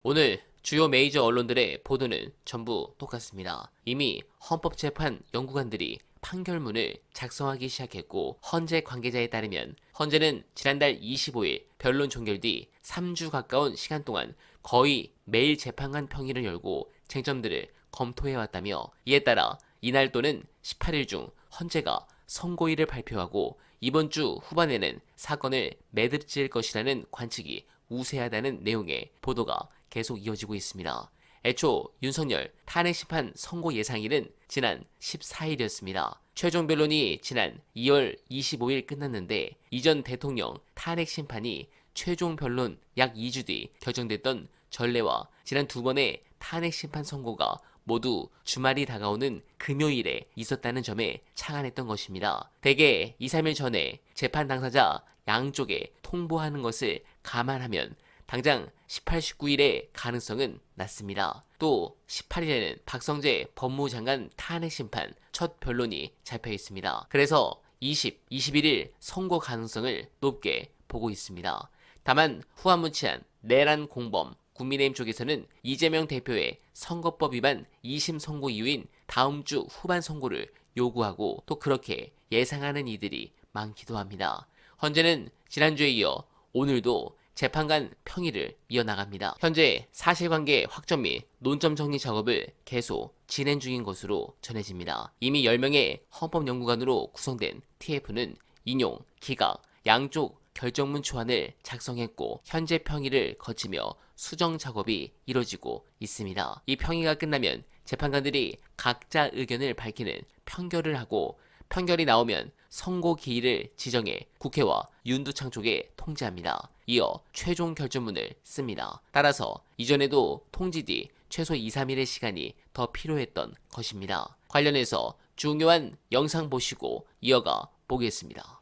오늘 주요 메이저 언론들의 보도는 전부 똑같습니다. 이미 헌법재판 연구관들이 판결문을 작성하기 시작했고 헌재 관계자에 따르면 헌재는 지난달 25일 변론 종결 뒤 3주 가까운 시간 동안 거의 매일 재판관 평일을 열고 쟁점들을 검토해왔다며 이에 따라 이날 또는 18일 중 헌재가 선고일을 발표하고 이번 주 후반에는 사건을 매듭지을 것이라는 관측이 우세하다는 내용의 보도가 계속 이어지고 있습니다. 애초 윤석열 탄핵심판 선고 예상일은 지난 14일이었습니다. 최종 변론이 지난 2월 25일 끝났는데 이전 대통령 탄핵심판이 최종 변론 약 2주 뒤 결정됐던 전례와 지난 두 번의 탄핵심판 선고가 모두 주말이 다가오는 금요일에 있었다는 점에 착안했던 것입니다. 대개 2, 3일 전에 재판 당사자 양쪽에 통보하는 것을 감안하면 당장 18, 19일의 가능성은 낮습니다. 또 18일에는 박성재 법무장관 탄핵심판 첫 변론이 잡혀 있습니다. 그래서 20, 21일 선고 가능성을 높게 보고 있습니다. 다만 후한무치한 내란 공범 국민의힘 쪽에서는 이재명 대표의 선거법 위반 2심 선고 이후인 다음 주 후반 선고를 요구하고 또 그렇게 예상하는 이들이 많기도 합니다. 헌재는 지난주에 이어 오늘도 재판관 평일을 이어나갑니다. 현재 사실관계 확정 및 논점 정리 작업을 계속 진행 중인 것으로 전해집니다. 이미 10명의 헌법연구관으로 구성된 TF는 인용, 기각, 양쪽 결정문 초안을 작성했고 현재 평의를 거치며 수정 작업이 이뤄지고 있습니다. 이 평의가 끝나면 재판관들이 각자 의견을 밝히는 평결을 하고 판결이 나오면 선고 기일을 지정해 국회와 윤두창 쪽에 통지합니다. 이어 최종 결정문을 씁니다. 따라서 이전에도 통지 뒤 최소 2, 3일의 시간이 더 필요했던 것입니다. 관련해서 중요한 영상 보시고 이어가 보겠습니다.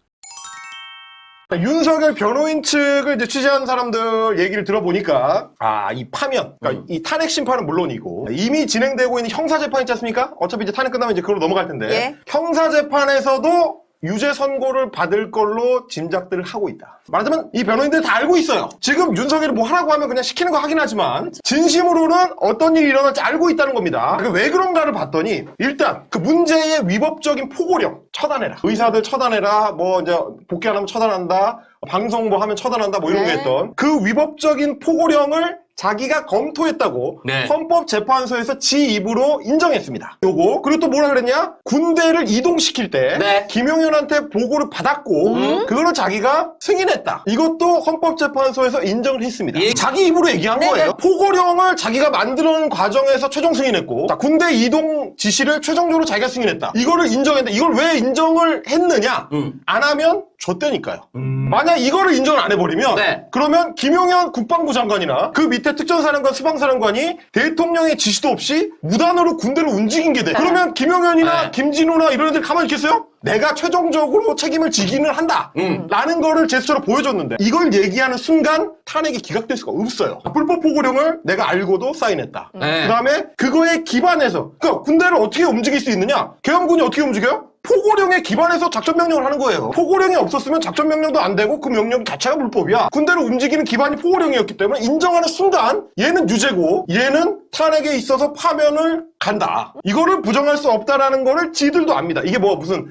윤석열 변호인 측을 이제 취재한 사람들 얘기를 들어보니까, 이 파면, 그러니까 이 탄핵 심판은 물론이고, 이미 진행되고 있는 형사재판 있지 않습니까? 어차피 이제 탄핵 끝나면 이제 그걸로 넘어갈 텐데, 예. 형사재판에서도 유죄 선고를 받을 걸로 짐작들을 하고 있다. 말하자면 이 변호인들이 다 알고 있어요. 지금 윤석열이 뭐 하라고 하면 그냥 시키는 거 하긴 하지만 진심으로는 어떤 일이 일어날지 알고 있다는 겁니다. 왜 그런가를 봤더니 일단 그 문제의 위법적인 포고령 처단해라. 의사들 처단해라. 뭐 이제 복귀 안 하면 처단한다. 방송 뭐 하면 처단한다. 뭐 이런 거 했던 그 위법적인 포고령을 자기가 검토했다고 헌법재판소에서 지 입으로 인정했습니다. 요거 그리고 또 뭐라 그랬냐? 군대를 이동시킬 때 김용현한테 보고를 받았고 그거를 자기가 승인했다. 이것도 헌법재판소에서 인정을 했습니다. 자기 입으로 얘기한 거예요. 포고령을 자기가 만드는 과정에서 최종 승인했고 군대 이동 지시를 최종적으로 자기가 승인했다. 이거를 인정했는데 이걸 왜 인정을 했느냐? 안 하면 줬대니까요. 만약 이거를 인정을 안 해버리면 그러면 김용현 국방부 장관이나 그 밑에 특전사령관, 수방사령관이 대통령의 지시도 없이 무단으로 군대를 움직인 게 돼. 그러면 김용현이나 김진우나 이런 애들 가만히 있겠어요? 내가 최종적으로 책임을 지기는 한다. 라는 거를 제스처로 보여줬는데 이걸 얘기하는 순간 탄핵이 기각될 수가 없어요. 불법 포고령을 내가 알고도 사인했다. 그 다음에 그거에 기반해서 그러니까 군대를 어떻게 움직일 수 있느냐? 계엄군이 어떻게 움직여요? 포고령에 기반해서 작전명령을 하는 거예요. 포고령이 없었으면 작전명령도 안 되고 그 명령 자체가 불법이야. 군대를 움직이는 기반이 포고령이었기 때문에 인정하는 순간 얘는 유죄고 얘는 탄핵에 있어서 파면을 간다. 이거를 부정할 수 없다라는 거를 지들도 압니다. 이게 뭐 무슨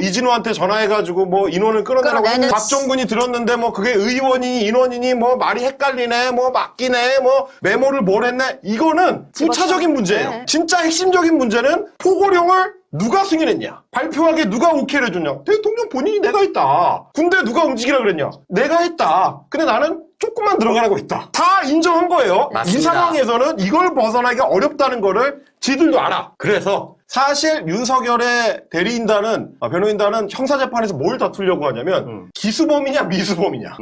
이진우한테 전화해가지고 뭐 인원을 끌어내라고 하는 박정근이 들었는데 뭐 그게 의원이니 인원이니 뭐 말이 헷갈리네 뭐 맡기네 뭐 메모를 뭘 했네 이거는 부차적인 문제예요. 진짜 핵심적인 문제는 포고령을 누가 승인했냐? 발표하게 누가 오케이를 해줬냐? 대통령 본인이 내가 했다. 군대 누가 움직이라 그랬냐? 내가 했다. 근데 나는 조금만 들어가라고 했다. 다 인정한 거예요. 맞습니다. 이 상황에서는 이걸 벗어나기가 어렵다는 거를 지들도 알아. 그래서 사실 윤석열의 대리인단은 변호인단은 형사재판에서 뭘 다투려고 하냐면 기수범이냐 미수범이냐.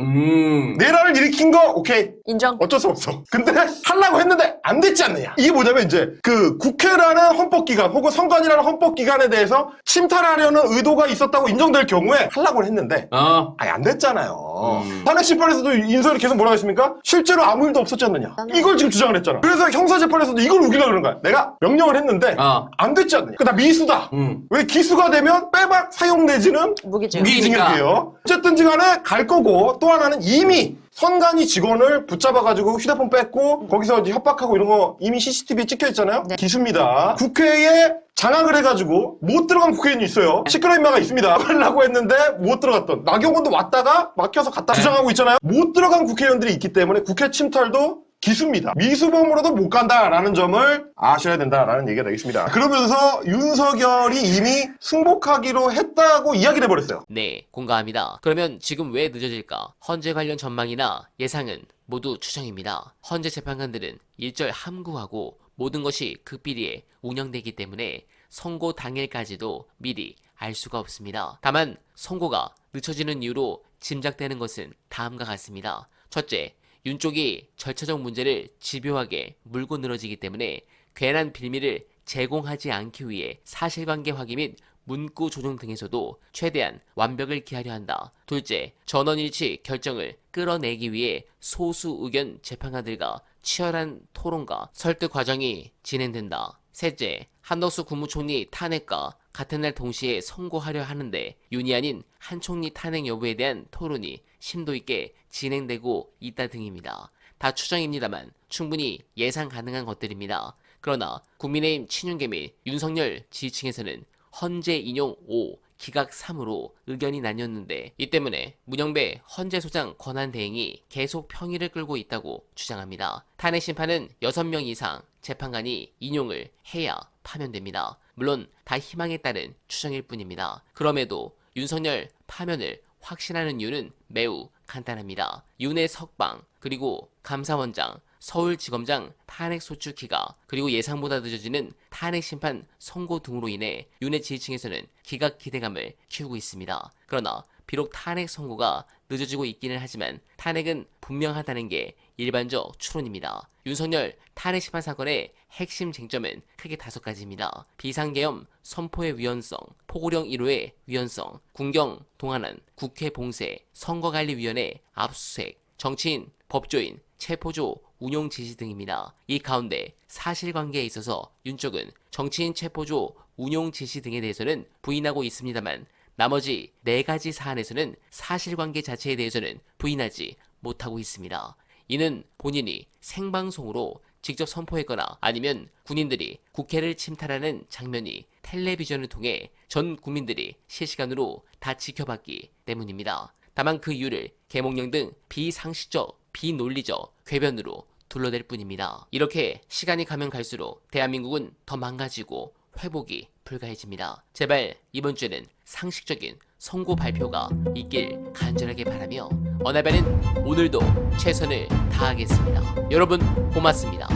내란을 일으킨 거 오케이 인정. 어쩔 수 없어. 근데 하려고 했는데 안 됐지 않느냐. 이게 뭐냐면 이제 그 국회라는 헌법기관 혹은 선관위라는 헌법기관에 대해서 침탈하려는 의도가 있었다고 인정될 경우에 하려고 했는데 아예 안 됐잖아요. 탄핵심판에서도 인설이 계속 뭐라고 했습니까? 실제로 아무 일도 없었지 않느냐. 이걸 지금 주장을 했잖아. 그래서 형사재판에서도 이걸 우기려고 그런 거야. 내가 명령을 했는데 안 됐지 않느냐. 그다 미수다. 왜 기수가 되면 빼박 사용 내지는 무기징역. 무기징역이에요. 어쨌든지 간에 갈 거고, 또 하나는 이미 선관위 직원을 붙잡아가지고 휴대폰 뺐고 거기서 이제 협박하고 이런 거 이미 CCTV에 찍혀 있잖아요. 네. 기수입니다. 국회에 장악을 해가지고 못 들어간 국회의원이 있어요. 시끄러 인마가 있습니다. 하려고 했는데 못 들어갔던. 나경원도 왔다가 막혀서 갔다 주장하고 있잖아요. 못 들어간 국회의원들이 있기 때문에 국회 침탈도 기수입니다. 미수범으로도 못 간다라는 점을 아셔야 된다라는 얘기가 되겠습니다. 그러면서 윤석열이 이미 승복하기로 했다고 이야기를 해버렸어요. 네, 공감합니다. 그러면 지금 왜 늦어질까? 헌재 관련 전망이나 예상은 모두 추정입니다. 헌재 재판관들은 일절 함구하고 모든 것이 극비리에 운영되기 때문에 선고 당일까지도 미리 알 수가 없습니다. 다만 선고가 늦춰지는 이유로 짐작되는 것은 다음과 같습니다. 첫째, 윤 쪽이 절차적 문제를 집요하게 물고 늘어지기 때문에 괜한 빌미를 제공하지 않기 위해 사실관계 확인 및 문구 조정 등에서도 최대한 완벽을 기하려 한다. 둘째, 전원일치 결정을 끌어내기 위해 소수 의견 재판관들과 치열한 토론과 설득 과정이 진행된다. 셋째, 한덕수 국무총리 탄핵과 같은 날 동시에 선고하려 하는데 윤이 아닌 한 총리 탄핵 여부에 대한 토론이 심도 있게 진행되고 있다 등입니다. 다 추정입니다만 충분히 예상 가능한 것들입니다. 그러나 국민의힘 친윤계 및 윤석열 지지층에서는 헌재 인용 5, 기각 3으로 의견이 나뉘었는데 이 때문에 문영배 헌재소장 권한대행이 계속 평의를 끌고 있다고 주장합니다. 탄핵 심판은 6명 이상 재판관이 인용을 해야 파면됩니다. 물론 다 희망에 따른 추정일 뿐입니다. 그럼에도 윤석열 파면을 확신하는 이유는 매우 간단합니다. 윤의 석방, 그리고 감사원장, 서울지검장 탄핵소추 기각, 그리고 예상보다 늦어지는 탄핵심판 선고 등으로 인해 윤의 지지층에서는 기각 기대감을 키우고 있습니다. 그러나 비록 탄핵 선고가 늦어지고 있기는 하지만 탄핵은 분명하다는 게 일반적 추론입니다. 윤석열 탄핵 심판 사건의 핵심 쟁점은 크게 5가지입니다. 비상계엄 선포의 위헌성, 포고령 1호의 위헌성, 군경 동안한 국회 봉쇄, 선거관리위원회 압수수색, 정치인, 법조인, 체포조 운용 지시 등입니다. 이 가운데 사실관계에 있어서 윤 쪽은 정치인 체포조 운용 지시 등에 대해서는 부인하고 있습니다만 나머지 4가지 사안에서는 사실관계 자체에 대해서는 부인하지 못하고 있습니다. 이는 본인이 생방송으로 직접 선포했거나 아니면 군인들이 국회를 침탈하는 장면이 텔레비전을 통해 전 국민들이 실시간으로 다 지켜봤기 때문입니다. 다만 그 이유를 계몽령 등 비상식적, 비논리적 궤변으로 둘러댈 뿐입니다. 이렇게 시간이 가면 갈수록 대한민국은 더 망가지고 회복이 불가해집니다. 제발 이번 주에는 상식적인 선고 발표가 있길 간절하게 바라며 어나벨은 오늘도 최선을 다하겠습니다. 여러분 고맙습니다.